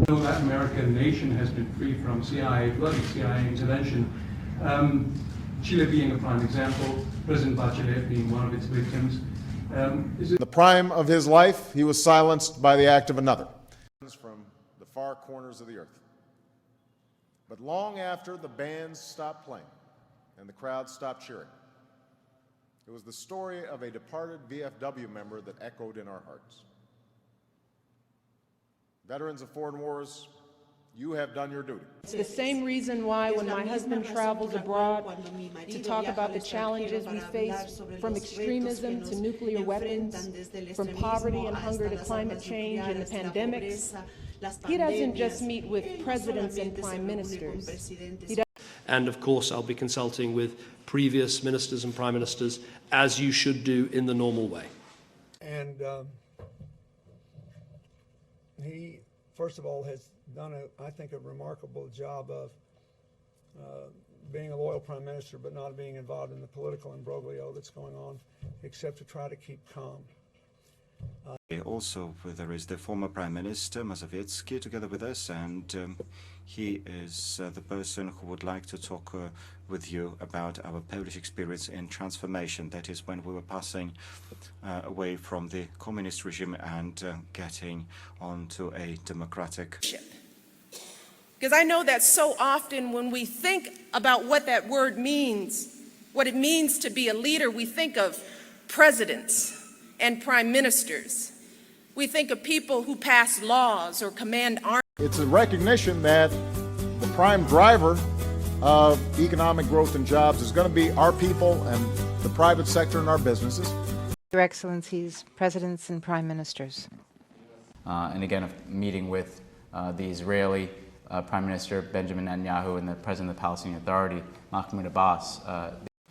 No Latin American nation has been free from bloody CIA intervention. Chile being a prime example, President Bachelet being one of its victims. In the prime of his life, he was silenced by the act of another. From the far corners of the earth. But long after the bands stopped playing and the crowd stopped cheering, it was the story of a departed VFW member that echoed in our hearts. Veterans of foreign wars, you have done your duty. It's the same reason why when my husband travels abroad to talk about the challenges we face, from extremism to nuclear weapons, from poverty and hunger to climate change and the pandemics, he doesn't just meet with presidents and prime ministers. And of course, I'll be consulting with previous ministers and prime ministers, as you should do in the normal way. And he, first of all, has done, I think, a remarkable job of being a loyal prime minister, but not being involved in the political imbroglio that's going on, except to try to keep calm. Also, there is the former Prime Minister, Mazowiecki, together with us, and he is the person who would like to talk with you about our Polish experience in transformation. That is when we were passing away from the communist regime and getting onto a democratic. Because I know that so often when we think about what that word means, what it means to be a leader, we think of presidents and prime ministers. We think of people who pass laws or command armies. It's a recognition that the prime driver of economic growth and jobs is going to be our people and the private sector and our businesses. Your Excellencies, Presidents and Prime Ministers. And again, a meeting with the Israeli Prime Minister Benjamin Netanyahu and the President of the Palestinian Authority, Mahmoud Abbas.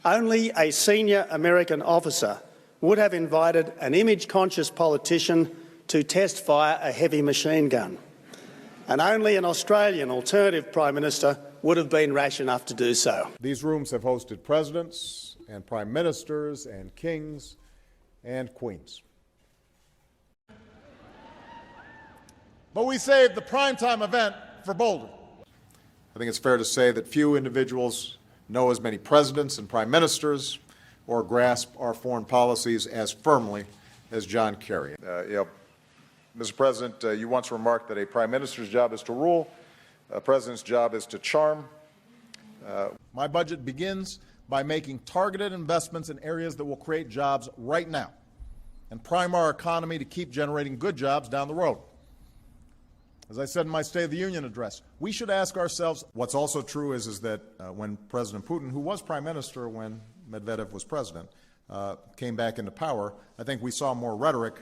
Only a senior American officer would have invited an image-conscious politician to test fire a heavy machine gun. And only an Australian alternative Prime Minister would have been rash enough to do so. These rooms have hosted presidents and prime ministers and kings and queens. But we saved the primetime event for Boulder. I think it's fair to say that few individuals know as many presidents and prime ministers or grasp our foreign policies as firmly as John Kerry. Mr. President, you once remarked that a prime minister's job is to rule, a president's job is to charm. My budget begins by making targeted investments in areas that will create jobs right now and prime our economy to keep generating good jobs down the road. As I said in my State of the Union address, we should ask ourselves, what's also true is that when President Putin, who was prime minister when Medvedev was president, came back into power, I think we saw more rhetoric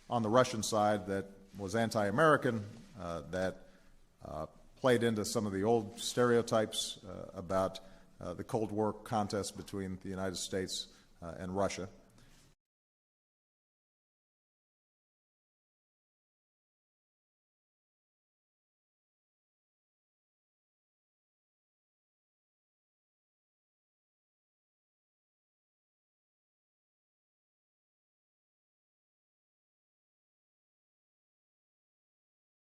on the Russian side that was anti-American, that played into some of the old stereotypes about the Cold War contest between the United States and Russia.